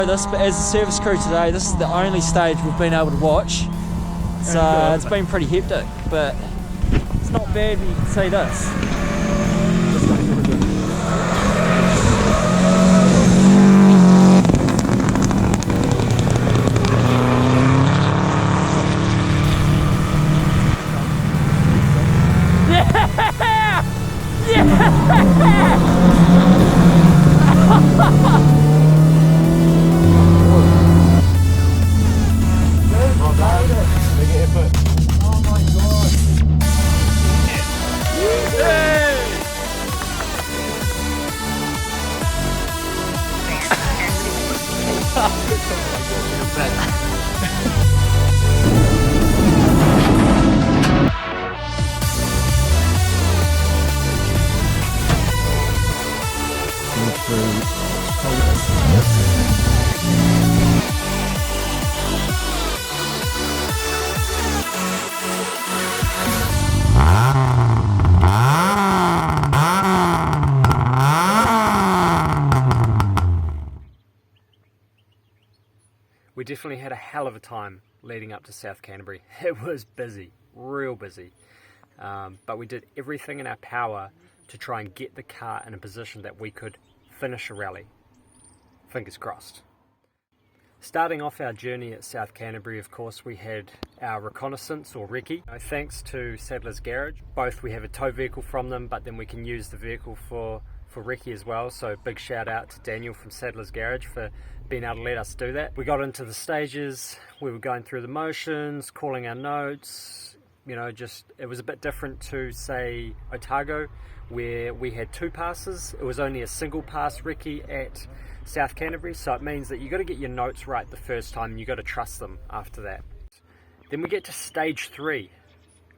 This, but as a service crew today, this is the only stage we've been able to watch. So it's been pretty hectic, but it's not bad when you can see this. We definitely had a hell of a time leading up to South Canterbury. It was busy, real busy. But we did everything in our power to try and get the car in a position that we could finish a rally. Fingers crossed. Starting off our journey at South Canterbury, of course, we had our reconnaissance or recce. Thanks to Saddler's Garage. Both we have a tow vehicle from them, but then we can use the vehicle for recce as well. So big shout out to Daniel from Saddler's Garage for being able to let us do that. We got into the stages, we were going through the motions, calling our notes, you know, just it was a bit different to say Otago where we had two passes. It was only a single pass recce at South Canterbury, so it means that you got to get your notes right the first time and you got to trust them after that. Then we get to stage 3,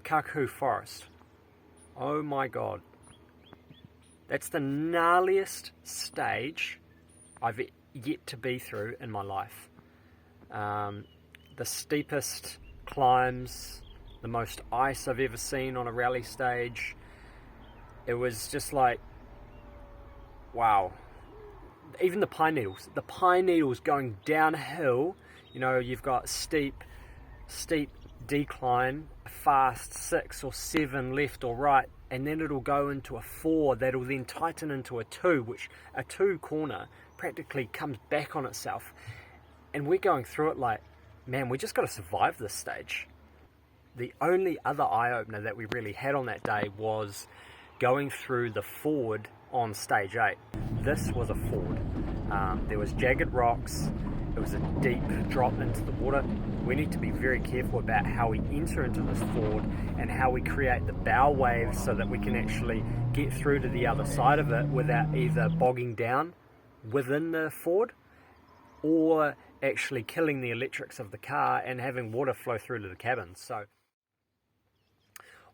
Kaku Forest. Oh my god. That's the gnarliest stage I've yet to be through in my life. The steepest climbs, the most ice I've ever seen on a rally stage. It was just like, wow. Even the pine needles going downhill, you know, you've got steep decline, fast 6 or 7 left or right, and then it'll go into a 4 that'll then tighten into a 2, which a 2 corner practically comes back on itself. And we're going through it like, man, we just got to survive this stage. The only other eye-opener that we really had on that day was going through the ford on stage 8. This was a ford. There was jagged rocks. It was a deep drop into the water. We need to be very careful about how we enter into this ford and how we create the bow waves so that we can actually get through to the other side of it without either bogging down within the ford or actually killing the electrics of the car and having water flow through to the cabin. So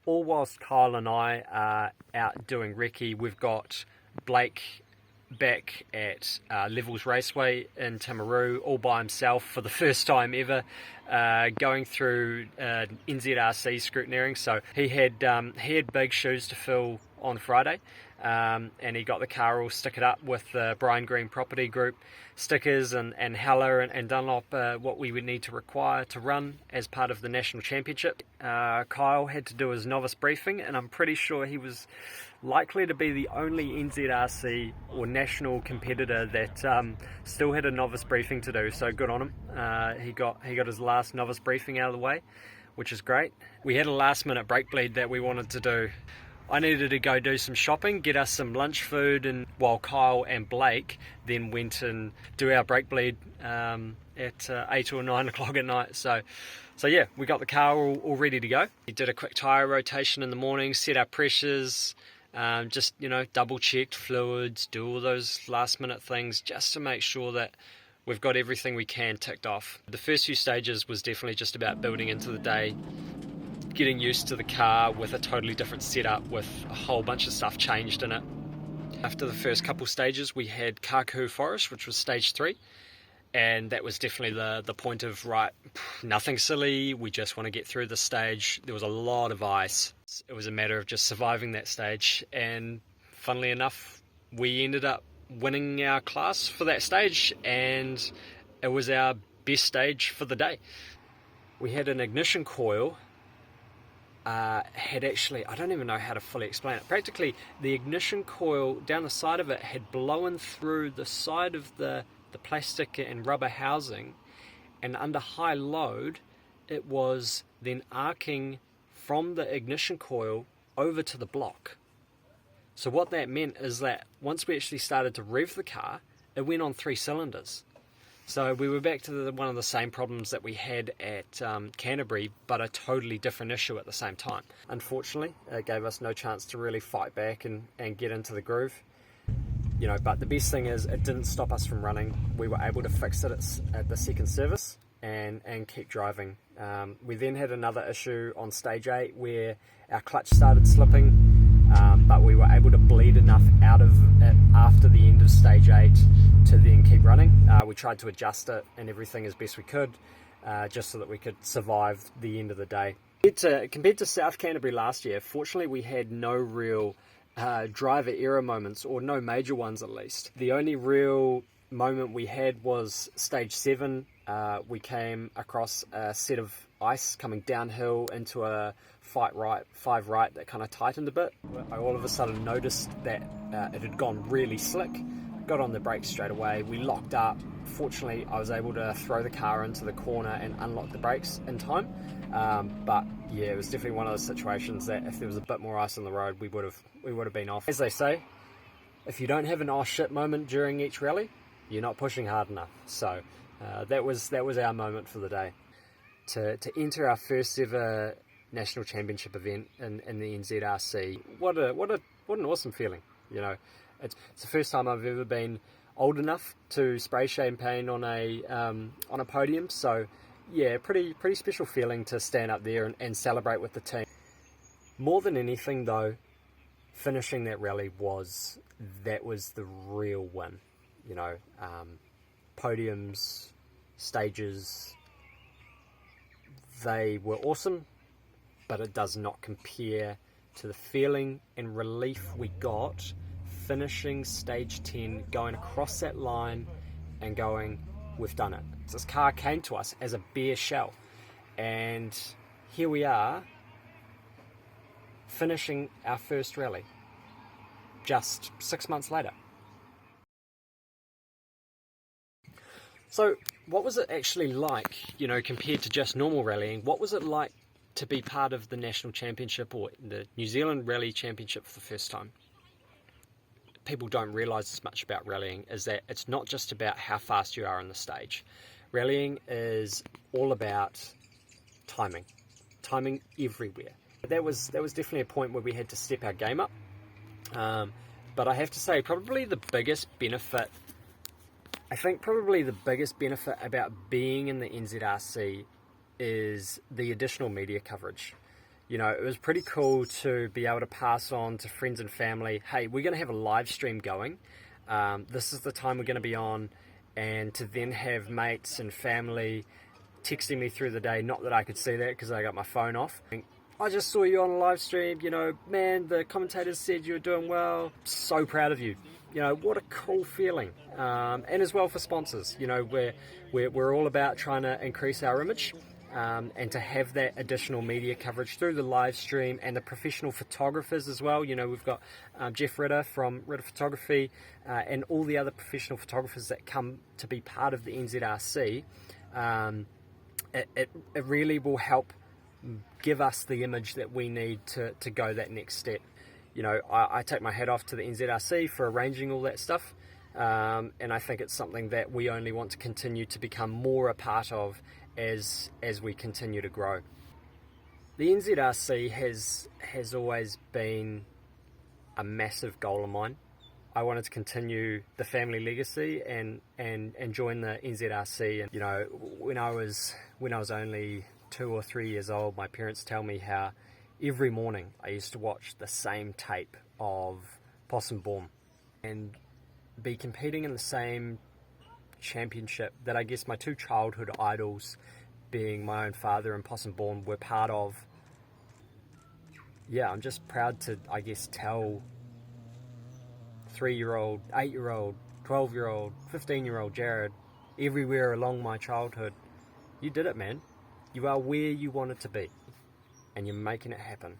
all whilst Kyle and I are out doing recce, we've got Blake back at Levels Raceway in Timaru all by himself for the first time ever, going through NZRC scrutineering. So he had big shoes to fill on Friday, and he got the car all stickered up with the Brian Green Property Group stickers and Heller and Dunlop, what we would need to require to run as part of the National Championship. Kyle had to do his novice briefing, and I'm pretty sure he was likely to be the only NZRC or national competitor that still had a novice briefing to do, so good on him. He got his last novice briefing out of the way, which is great. We had a last minute brake bleed that we wanted to do. I needed to go do some shopping, get us some lunch food, and while Kyle and Blake then went and do our brake bleed at 8 or 9 o'clock at night. So yeah, we got the car all ready to go. We did a quick tyre rotation in the morning, set our pressures, just, you know, double checked fluids, do all those last minute things just to make sure that we've got everything we can ticked off. The first few stages was definitely just about building into the day, getting used to the car with a totally different setup with a whole bunch of stuff changed in it. After the first couple stages, we had Kaku Forest, which was stage 3, and that was definitely the point of, right, nothing silly, we just want to get through the stage. There was a lot of ice. It was a matter of just surviving that stage, and funnily enough, we ended up winning our class for that stage, and it was our best stage for the day. We had an ignition coil had actually, I don't even know how to fully explain it. Practically, the ignition coil down the side of it had blown through the side of the plastic and rubber housing, and under high load, it was then arcing from the ignition coil over to the block. So what that meant is that once we actually started to rev the car, it went on 3 cylinders. So we were back to one of the same problems that we had at Canterbury, but a totally different issue at the same time. Unfortunately, it gave us no chance to really fight back and get into the groove. But the best thing is it didn't stop us from running. We were able to fix it at the second service and keep driving. We then had another issue on stage 8 where our clutch started slipping, but we were able to bleed enough out of it after the end of stage 8 to then keep running. We tried to adjust it and everything as best we could, just so that we could survive the end of the day. Compared to South Canterbury last year, fortunately we had no real driver error moments, or no major ones at least. The only real moment we had was stage 7. We came across a set of ice coming downhill into a 5 right that kind of tightened a bit. I all of a sudden noticed that it had gone really slick. Got on the brakes straight away. We locked up. Fortunately, I was able to throw the car into the corner and unlock the brakes in time. But yeah, it was definitely one of those situations that if there was a bit more ice on the road, we would have been off. As they say, if you don't have an oh shit moment during each rally, you're not pushing hard enough. So that was our moment for the day. To enter our first ever national championship event in the NZRC, what an awesome feeling. It's the first time I've ever been old enough to spray champagne on a podium. So yeah, pretty special feeling to stand up there and celebrate with the team. More than anything though, finishing that rally was the real win. Podiums, stages, they were awesome, but it does not compare to the feeling and relief we got finishing stage 10, going across that line and going, we've done it. This car came to us as a bare shell, and here we are finishing our first rally just 6 months later. So what was it actually like, compared to just normal rallying? What was it like to be part of the National Championship or the New Zealand Rally Championship for the first time? People don't realise as much about rallying is that it's not just about how fast you are on the stage. Rallying is all about timing everywhere. That was definitely a point where we had to step our game up. But I have to say, probably the biggest benefit about being in the NZRC is the additional media coverage. It was pretty cool to be able to pass on to friends and family, hey, we're going to have a live stream going. This is the time we're going to be on. And to then have mates and family texting me through the day, not that I could see that because I got my phone off. I just saw you on a live stream, man, the commentators said you were doing well. So proud of you. What a cool feeling. And as well for sponsors, we're all about trying to increase our image. And to have that additional media coverage through the live stream and the professional photographers as well. We've got Jeff Ritter from Ritter Photography and all the other professional photographers that come to be part of the NZRC. It really will help give us the image that we need to go that next step. I take my hat off to the NZRC for arranging all that stuff. And I think it's something that we only want to continue to become more a part of as we continue to grow. The NZRC has always been a massive goal of mine. I wanted to continue the family legacy and join the NZRC. And when I was only 2 or 3 years old, my parents tell me how every morning I used to watch the same tape of Possum Bourne and be competing in the same championship that I guess my 2 childhood idols, being my own father and Possum Bourne, were part of. Yeah, I'm just proud to, I guess, tell 3-year-old, 8-year-old, 12-year-old, 15-year-old Jared, everywhere along my childhood. You did it, man. You are where you wanted to be, and you're making it happen.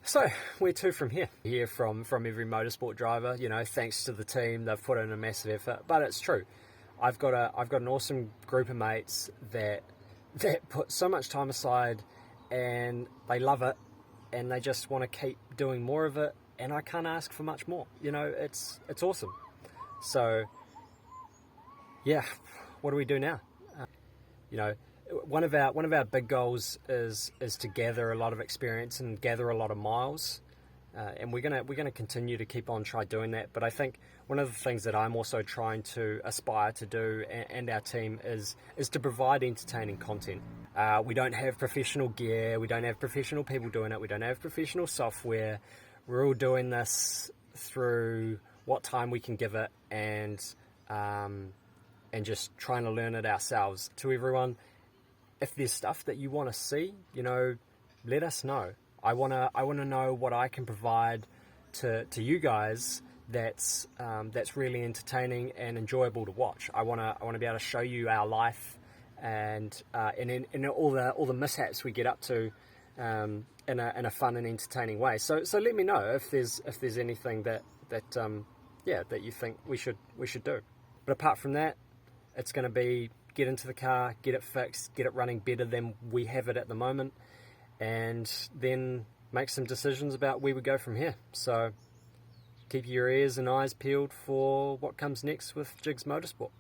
So, where to from here? Hear from every motorsport driver, you know, thanks to the team, they've put in a massive effort. But it's true. I've got an awesome group of mates that put so much time aside, and they love it, and they just want to keep doing more of it, and I can't ask for much more. You know, it's awesome. So, yeah, what do we do now? You know, one of our big goals is to gather a lot of experience and gather a lot of miles, and we're gonna continue to keep on try doing that. But I think one of the things that I'm also trying to aspire to do, and our team is to provide entertaining content. We don't have professional gear, we don't have professional people doing it, we don't have professional software. We're all doing this through what time we can give it, and just trying to learn it ourselves. To everyone, if there's stuff that you want to see, you know, let us know. I wanna know what I can provide to you guys that's really entertaining and enjoyable to watch. I wanna be able to show you our life and all the mishaps we get up to in a fun and entertaining way. So let me know if there's anything that you think we should do. But apart from that, it's going to be get into the car, get it fixed, get it running better than we have it at the moment, and then make some decisions about where we go from here. So keep your ears and eyes peeled for what comes next with Jigs Motorsport.